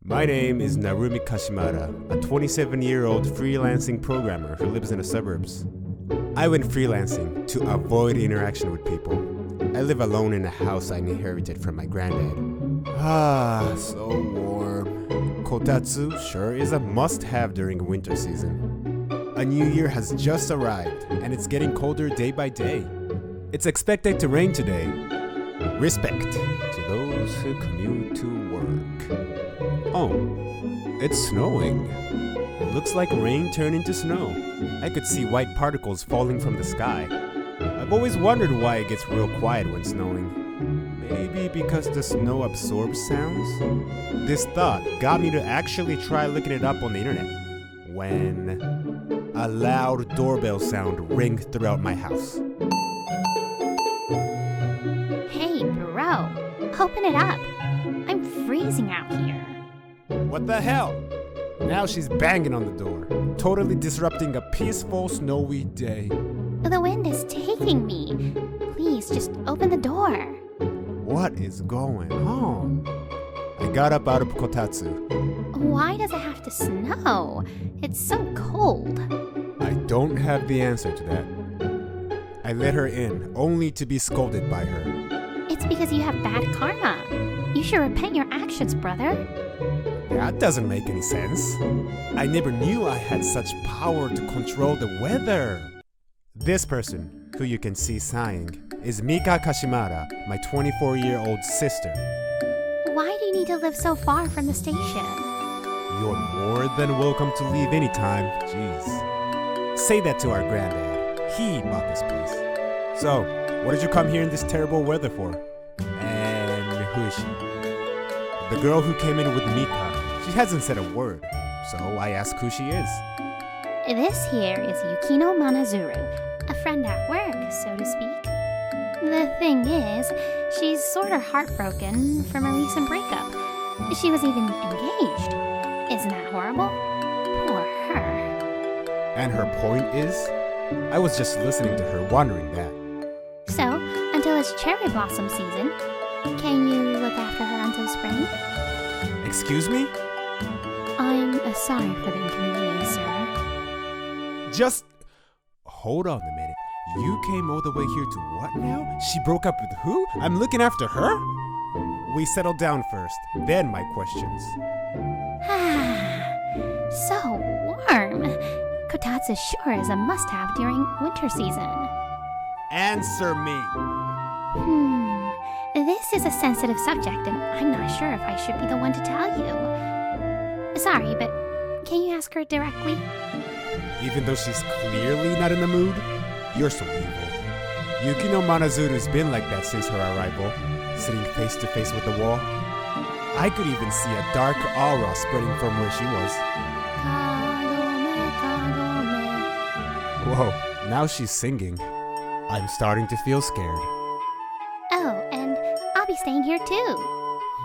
My name is Narumi Kashimara, a 27-year-old freelancing programmer who lives in the suburbs. I went freelancing to avoid interaction with people. I live alone in a house I inherited from my granddad. So warm. Kotatsu sure is a must-have during winter season. A new year has just arrived, and it's getting colder day by day. It's expected to rain today. Respect to those who commute to work. Oh, it's snowing. Looks like rain turned into snow. I could see white particles falling from the sky. I've always wondered why it gets real quiet when snowing. Maybe because the snow absorbs sounds? This thought got me to actually try looking it up on the internet. When a loud doorbell sound rang throughout my house. Hey, bro, open it up. I'm freezing out here. What the hell? Now she's banging on the door, totally disrupting a peaceful, snowy day. The wind is taking me. Please, just open the door. What is going on? I got up out of kotatsu. Why does it have to snow? It's so cold. I don't have the answer to that. I let her in, only to be scolded by her. It's because you have bad karma. You should repent your actions, brother. That doesn't make any sense. I never knew I had such power to control the weather. This person, who you can see sighing, is Mika Kashimara, my 24-year-old sister. Why do you need to live so far from the station? You're more than welcome to leave anytime. Jeez. Say that to our granddad. He bought this place. So, what did you come here in this terrible weather for? And who is she? The girl who came in with Mika. She hasn't said a word, so I ask who she is. This here is Yukino Manazuru, a friend at work, so to speak. The thing is, she's sort of heartbroken from a recent breakup. She was even engaged. Isn't that horrible? Poor her. And her point is? I was just listening to her wondering that. So, until it's cherry blossom season, can you look after her until spring? Excuse me? I'm sorry for the inconvenience, sir. Just hold on a minute. You came all the way here to what now? She broke up with who? I'm looking after her? We settled down first, then my questions. So warm. Kotatsu sure is a must-have during winter season. Answer me. This is a sensitive subject, and I'm not sure if I should be the one to tell you. Sorry, but can you ask her directly? Even though she's clearly not in the mood? You're so evil. Yukino Manazuru's been like that since her arrival, sitting face to face with the wall. I could even see a dark aura spreading from where she was. Whoa, now she's singing. I'm starting to feel scared. Oh, and I'll be staying here too.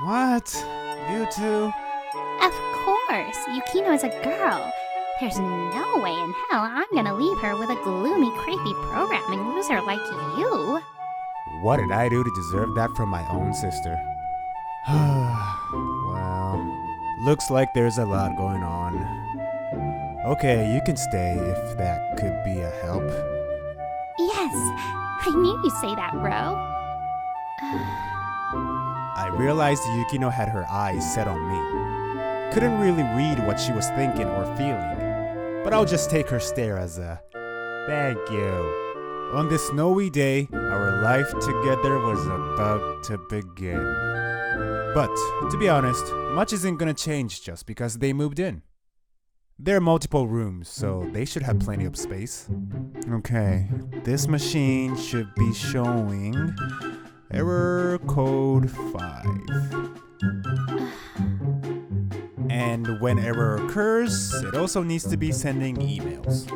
What? You too? Of course, Yukino is a girl. There's no way in hell I'm gonna leave her with a gloomy, creepy programming loser like you. What did I do to deserve that from my own sister? Well, looks like there's a lot going on. Okay, you can stay if that could be a help. Yes, I knew you'd say that, bro. I realized Yukino had her eyes set on me. Couldn't really read what she was thinking or feeling, but I'll just take her stare as a thank you. On this snowy day, our life together was about to begin. But, to be honest, much isn't gonna change just because they moved in. There are multiple rooms, so they should have plenty of space. Okay, this machine should be showing error code 5. And when error occurs, it also needs to be sending emails.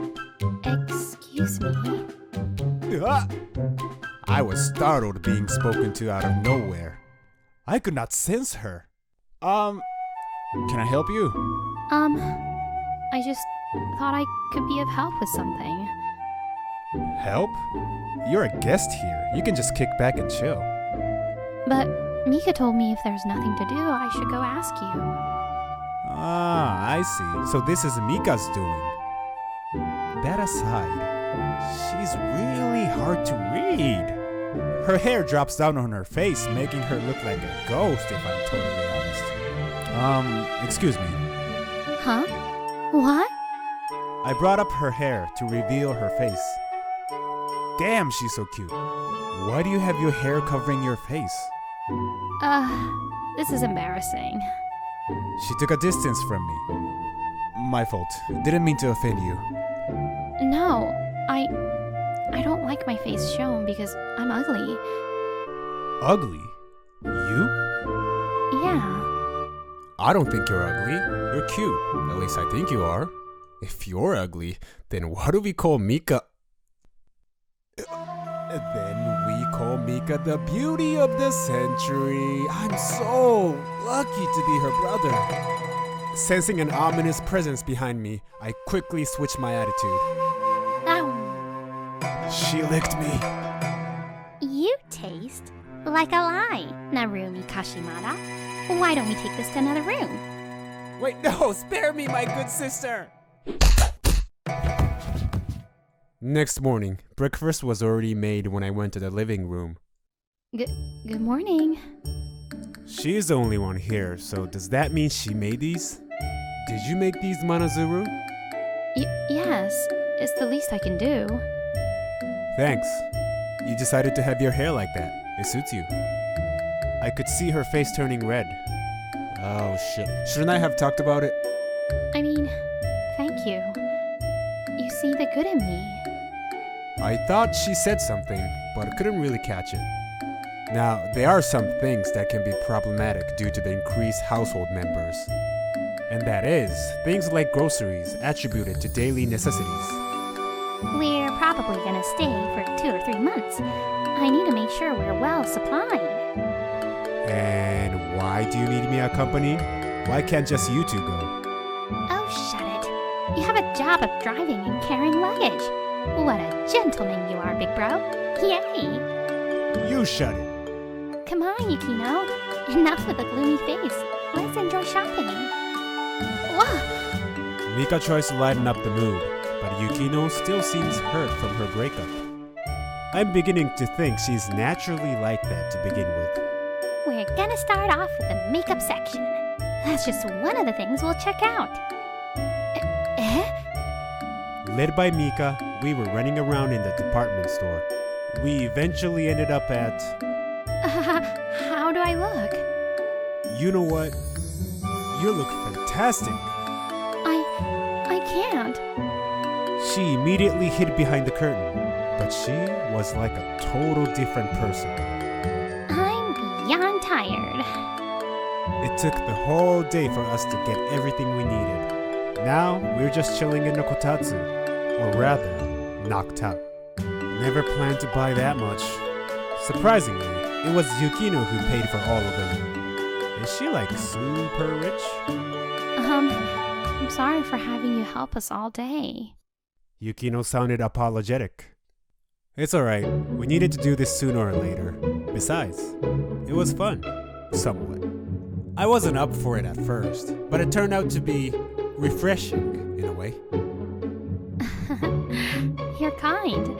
Excuse me? Ah! I was startled being spoken to out of nowhere. I could not sense her. Can I help you? I just thought I could be of help with something. Help? You're a guest here. You can just kick back and chill. But Mika told me if there's nothing to do, I should go ask you. Ah, I see. So this is Mika's doing. That aside, she's really hard to read. Her hair drops down on her face, making her look like a ghost, if I'm totally honest. Excuse me. Huh? What? I brought up her hair to reveal her face. Damn, she's so cute. Why do you have your hair covering your face? This is embarrassing. She took a distance from me. My fault. Didn't mean to offend you. No, I don't like my face shown because I'm ugly. Ugly? You? Yeah. I don't think you're ugly. You're cute. At least I think you are. If you're ugly, then what do we call Mika? Then we call Mika the beauty of the century. I'm so lucky to be her brother. Sensing an ominous presence behind me, I quickly switched my attitude. Ow. She licked me. You taste like a lie, Narumi Kashimara. Why don't we take this to another room? Wait, no, spare me, my good sister. Next morning, breakfast was already made when I went to the living room. Good morning. She's the only one here, so does that mean she made these? Did you make these, Manazuru? Yes, it's the least I can do. Thanks. You decided to have your hair like that. It suits you. I could see her face turning red. Oh shit. Shouldn't I have talked about it? I mean, thank you. You see the good in me. I thought she said something, but I couldn't really catch it. Now, there are some things that can be problematic due to the increased household members. And that is, things like groceries attributed to daily necessities. We're probably gonna stay for 2 or 3 months. I need to make sure we're well supplied. And why do you need me accompanied? Why can't just you two go? Oh, shut it. You have a job of driving and carrying luggage. What a gentleman you are, big bro. Yay! You shut it. Come on, Yukino. Enough with the gloomy face. Let's enjoy shopping. Whoa! Mika tries to lighten up the mood, but Yukino still seems hurt from her breakup. I'm beginning to think she's naturally like that to begin with. We're gonna start off with the makeup section. That's just one of the things we'll check out. Led by Mika, we were running around in the department store. We eventually ended up at... How do I look? You know what? You look fantastic. I can't. She immediately hid behind the curtain, but she was like a total different person. I'm beyond tired. It took the whole day for us to get everything we needed. Now, we're just chilling in the kotatsu, or rather, knocked out. Never planned to buy that much. Surprisingly, it was Yukino who paid for all of them. Is she like super rich? I'm sorry for having you help us all day. Yukino sounded apologetic. It's alright, we needed to do this sooner or later. Besides, it was fun. Somewhat. I wasn't up for it at first, but it turned out to be refreshing in a way. You're kind.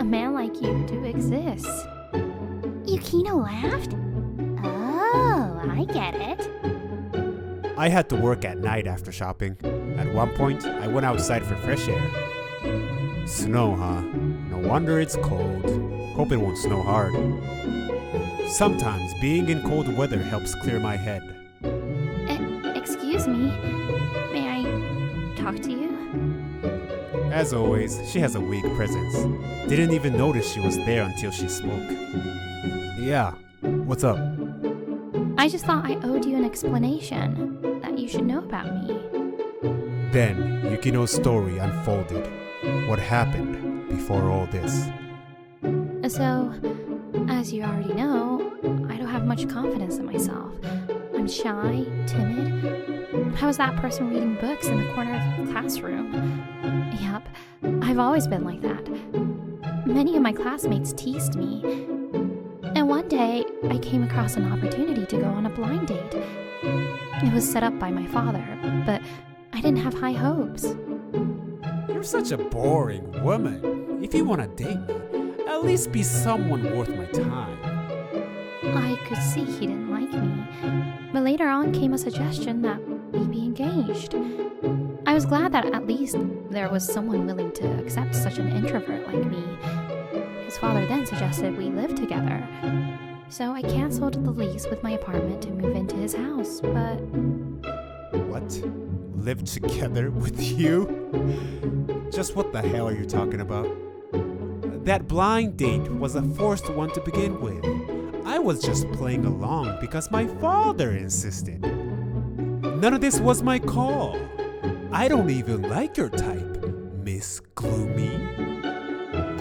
A man like you do exist. Yukino laughed? Oh, I get it. I had to work at night after shopping. At one point, I went outside for fresh air. Snow, huh? No wonder it's cold. Hope it won't snow hard. Sometimes being in cold weather helps clear my head. Excuse me. May I talk to you? As always, she has a weak presence. Didn't even notice she was there until she spoke. Yeah, what's up? I just thought I owed you an explanation that you should know about me. Then, Yukino's story unfolded. What happened before all this? So, as you already know, I don't have much confidence in myself. I'm shy, timid. I was that person reading books in the corner of the classroom. Yup, I've always been like that. Many of my classmates teased me. And one day, I came across an opportunity to go on a blind date. It was set up by my father, but I didn't have high hopes. You're such a boring woman. If you want to date me, at least be someone worth my time. I could see he didn't like me, but later on came a suggestion that we be engaged. I was glad that at least there was someone willing to accept such an introvert like me. His father then suggested we live together. So I canceled the lease with my apartment to move into his house, but... What? Live together with you? Just what the hell are you talking about? That blind date was a forced one to begin with. I was just playing along because my father insisted. None of this was my call. I don't even like your type, Miss Gloomy.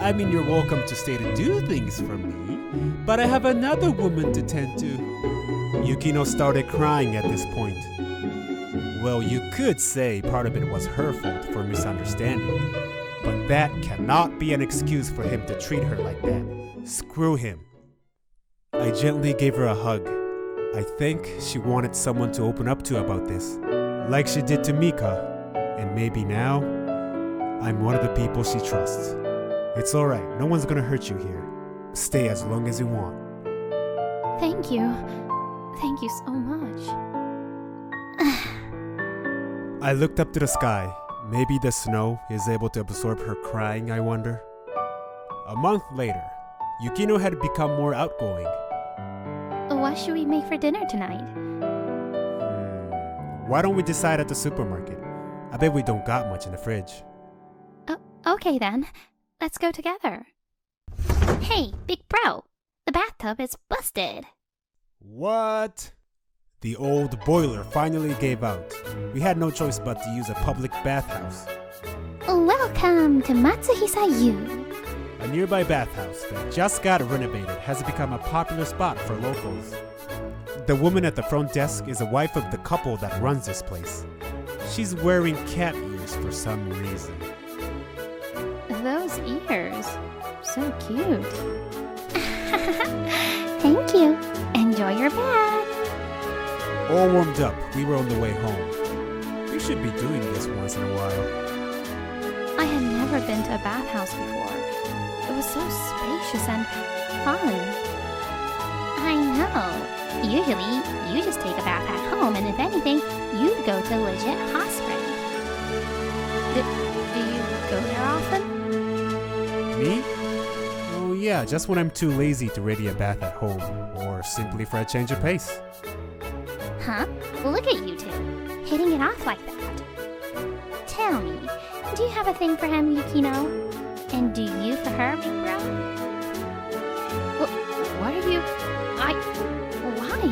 I mean, you're welcome to stay to do things for me, but I have another woman to tend to. Yukino started crying at this point. Well, you could say part of it was her fault for misunderstanding, but that cannot be an excuse for him to treat her like that. Screw him. I gently gave her a hug. I think she wanted someone to open up to about this, like she did to Mika, and maybe now, I'm one of the people she trusts. It's alright, no one's gonna hurt you here. Stay as long as you want. Thank you. Thank you so much. I looked up to the sky. Maybe the snow is able to absorb her crying, I wonder. A month later, Yukino had become more outgoing. What should we make for dinner tonight? Why don't we decide at the supermarket? I bet we don't got much in the fridge. Okay then. Let's go together. Hey, big bro. The bathtub is busted. What? The old boiler finally gave out. We had no choice but to use a public bathhouse. Welcome to Matsuhisa-yu. A nearby bathhouse that just got renovated has become a popular spot for locals. The woman at the front desk is a wife of the couple that runs this place. She's wearing cat ears for some reason. Those ears. So cute. Thank you. Enjoy your bath. All warmed up, we were on the way home. We should be doing this once in a while. I had never been to a bathhouse before. It was so spacious and fun. I know. Usually, you just take a bath at home, and if anything, you'd go to a legit hot spring. Do you go there often? Me? Oh yeah, just when I'm too lazy to ready a bath at home, or simply for a change of pace. Huh? Look at you two, hitting it off like that. Tell me, do you have a thing for him, Yukino? And do you for her, big bro? What are you... Why?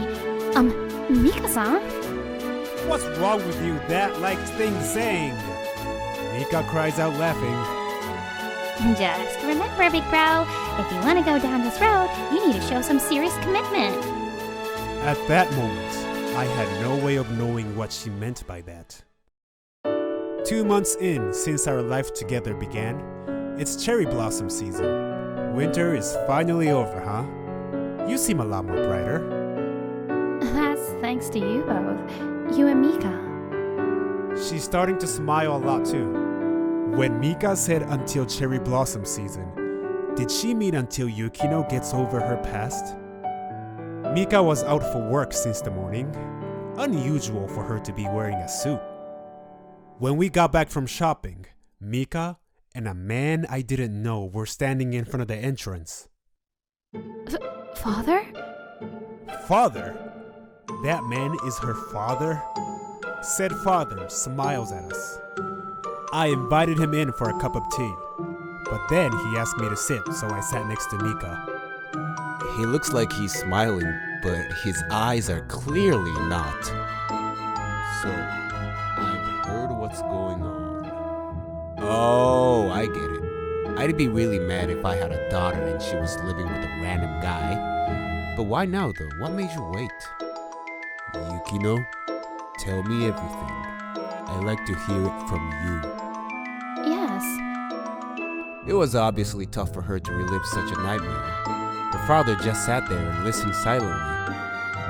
Mika-san? What's wrong with you? That like thing saying? Mika cries out laughing. Just remember, big bro, if you want to go down this road, you need to show some serious commitment. At that moment, I had no way of knowing what she meant by that. 2 months in since our life together began, it's cherry blossom season. Winter is finally over, huh? You seem a lot more brighter. That's thanks to you both, you and Mika. She's starting to smile a lot too. When Mika said until cherry blossom season, did she mean until Yukino gets over her past? Mika was out for work since the morning. Unusual for her to be wearing a suit. When we got back from shopping, Mika and a man I didn't know were standing in front of the entrance. Father? Father? That man is her father? Said father smiles at us. I invited him in for a cup of tea, but then he asked me to sit, so I sat next to Mika. He looks like he's smiling, but his eyes are clearly not. So, I've heard what's going on. Oh, I get it. I'd be really mad if I had a daughter and she was living with a random guy. But why now though? What made you wait? Yukino, tell me everything. I'd like to hear it from you. Yes. It was obviously tough for her to relive such a nightmare. Her father just sat there and listened silently.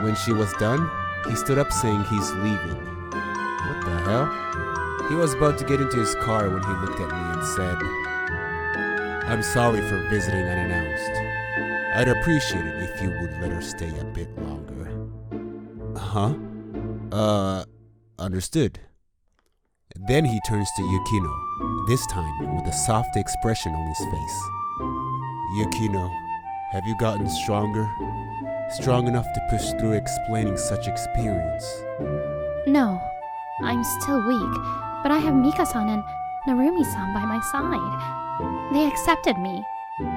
When she was done, He stood up saying he's leaving. What the hell? He was about to get into his car when he looked at me and said, "I'm sorry for visiting unannounced. I'd appreciate it if you would let her stay a bit longer." Huh? Understood. Then he turns to Yukino, this time with a soft expression on his face. "Yukino, have you gotten stronger? Strong enough to push through explaining such experience?" No, I'm still weak, but I have Mika-san and Narumi-san by my side. They accepted me,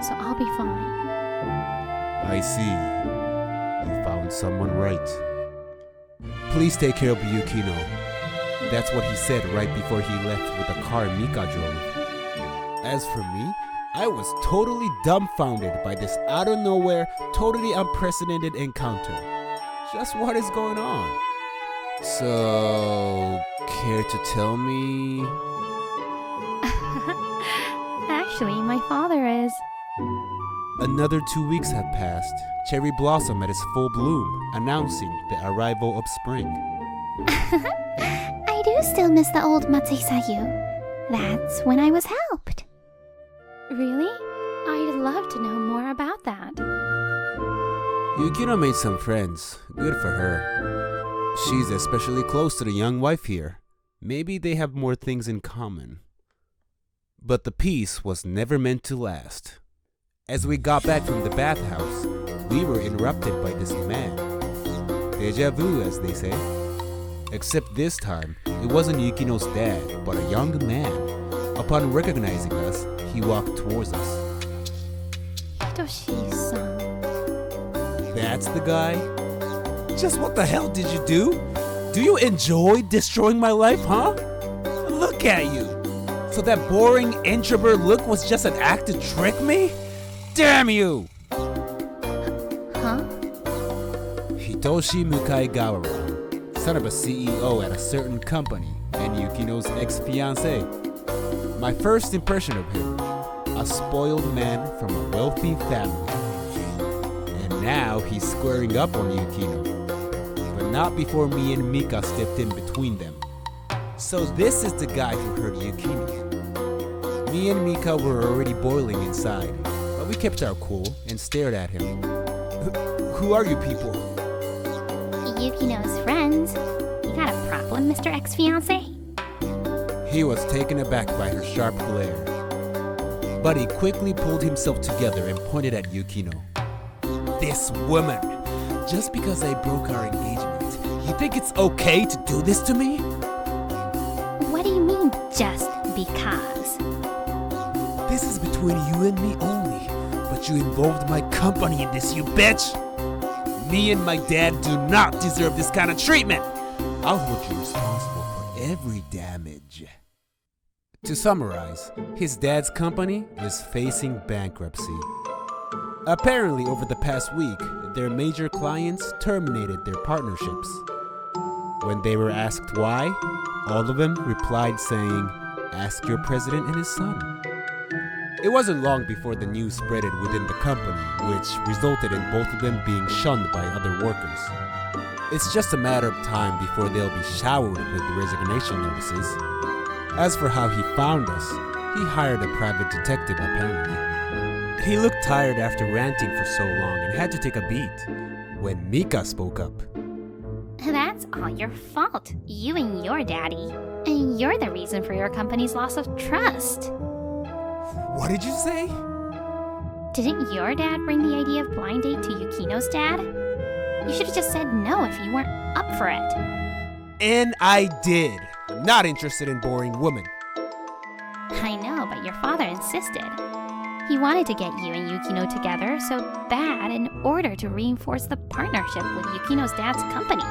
so I'll be fine. I see. You found someone right. Please take care of Yukino. That's what he said right before he left with the car Mika drove. As for me, I was totally dumbfounded by this out of nowhere, totally unprecedented encounter. Just what is going on? So, care to tell me? Actually, my father is... Another 2 weeks have passed, cherry blossom at its full bloom, announcing the arrival of spring. I do still miss the old Matsuhisayu. That's when I was helped. Really? I'd love to know more about that. Yukino made some friends. Good for her. She's especially close to the young wife here. Maybe they have more things in common. But the peace was never meant to last. As we got back from the bathhouse, we were interrupted by this man. Deja vu, as they say. Except this time, it wasn't Yukino's dad, but a young man. Upon recognizing us, he walked towards us. Hitoshi-san. That's the guy? Just what the hell did you do? Do you enjoy destroying my life, huh? Look at you! So that boring introvert look was just an act to trick me? Damn you! Huh? Hitoshi Mukaigawara, son of a CEO at a certain company and Yukino's ex-fiancee. My first impression of him, a spoiled man from a wealthy family. And now he's squaring up on Yukino. But not before me and Mika stepped in between them. So this is the guy who hurt Yukino. Me and Mika were already boiling inside, but we kept our cool and stared at him. Who are you people? Yukino's friends. You got a problem, Mr. Ex-fiancee? He was taken aback by her sharp glare. But he quickly pulled himself together and pointed at Yukino. This woman! Just because I broke our engagement, you think it's okay to do this to me? What do you mean, just because? This is between you and me only, but you involved my company in this, you bitch! Me and my dad do not deserve this kind of treatment! I'll hold you responsible for every damage. To summarize, his dad's company is facing bankruptcy. Apparently, over the past week, their major clients terminated their partnerships. When they were asked why, all of them replied saying, "Ask your president and his son." It wasn't long before the news spreaded within the company, which resulted in both of them being shunned by other workers. It's just a matter of time before they'll be showered with resignation notices. As for how he found us, he hired a private detective apparently. He looked tired after ranting for so long and had to take a beat when Mika spoke up. That's all your fault, you and your daddy. And you're the reason for your company's loss of trust. What did you say? Didn't your dad bring the idea of blind date to Yukino's dad? You should have just said no if you weren't up for it. And I did. I'm not interested in boring women. I know, but your father insisted. He wanted to get you and Yukino together so bad in order to reinforce the partnership with Yukino's dad's company.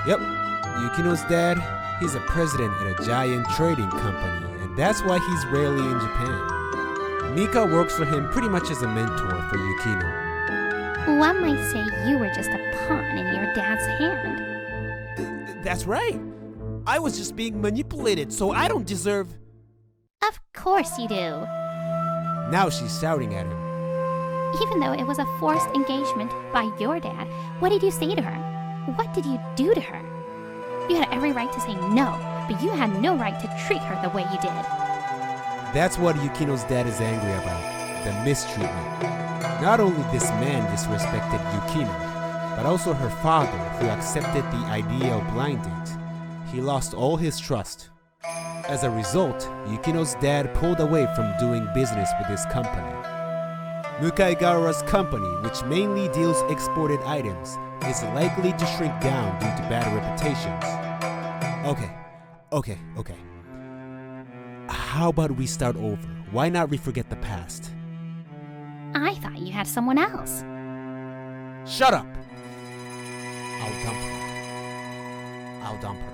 Yep, Yukino's dad, he's a president at a giant trading company, and that's why he's rarely in Japan. Mika works for him pretty much as a mentor for Yukino. One might say you were just a pawn in your dad's hand. That's right. I was just being manipulated, so I don't deserve... Of course you do. Now she's shouting at him. Even though it was a forced engagement by your dad, what did you say to her? What did you do to her? You had every right to say no, but you had no right to treat her the way you did. That's what Yukino's dad is angry about, the mistreatment. Not only this man disrespected Yukino, but also her father, who accepted the idea of blind date. He lost all his trust. As a result, Yukino's dad pulled away from doing business with his company. Mukaigara's company, which mainly deals exported items, is likely to shrink down due to bad reputations. Okay. How about we start over? Why not we forget the past? I thought you had someone else. Shut up! I'll dump her.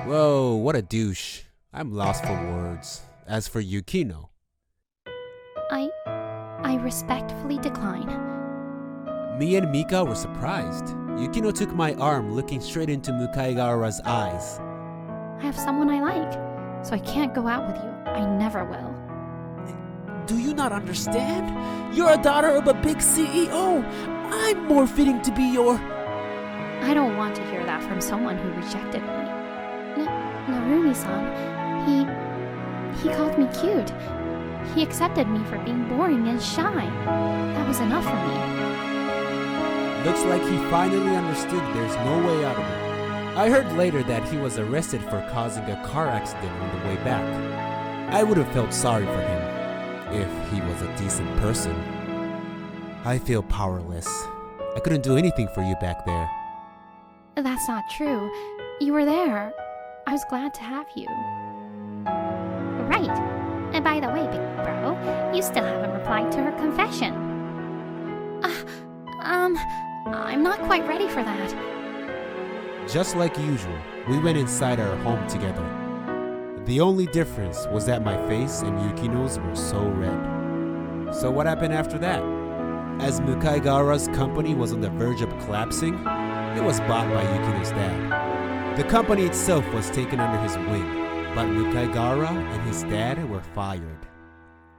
Whoa, what a douche. I'm lost for words. As for Yukino, I respectfully decline. me and Mika were surprised. Yukino took my arm, looking straight into Mukaigara's eyes. I have someone I like, so I can't go out with you. I never will. Do you not understand? You're a daughter of a big CEO. I'm more fitting to be your... I don't want to hear that from someone who rejected me. Narumi-san, he called me cute. He accepted me for being boring and shy. That was enough for me. Looks like he finally understood there's no way out of it. I heard later that he was arrested for causing a car accident on the way back. I would have felt sorry for him if he was a decent person. I feel powerless. I couldn't do anything for you back there. That's not true. You were there. I was glad to have you. Right. And by the way, big bro, you still haven't replied to her confession. I'm not quite ready for that. Just like usual, we went inside our home together. The only difference was that my face and Yukino's were so red. So what happened after that? As Mukaigara's company was on the verge of collapsing, it was bought by Yukino's dad. The company itself was taken under his wing, but Mukaigara and his dad were fired.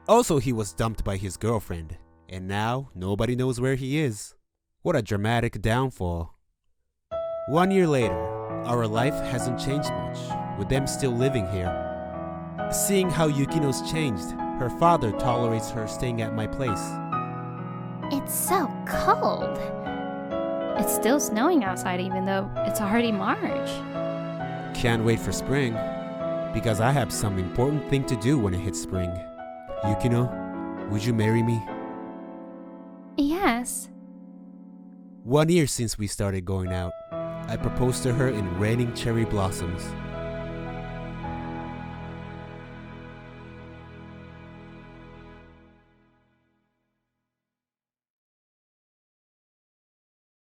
Also, he was dumped by his girlfriend, and now nobody knows where he is. What a dramatic downfall. 1 year later, our life hasn't changed much, with them still living here. Seeing how Yukino's changed, her father tolerates her staying at my place. It's so cold. It's still snowing outside even though it's already March. Can't wait for spring, because I have some important thing to do when it hits spring. Yukino, would you marry me? Yes. 1 year since we started going out. I proposed to her in raining cherry blossoms.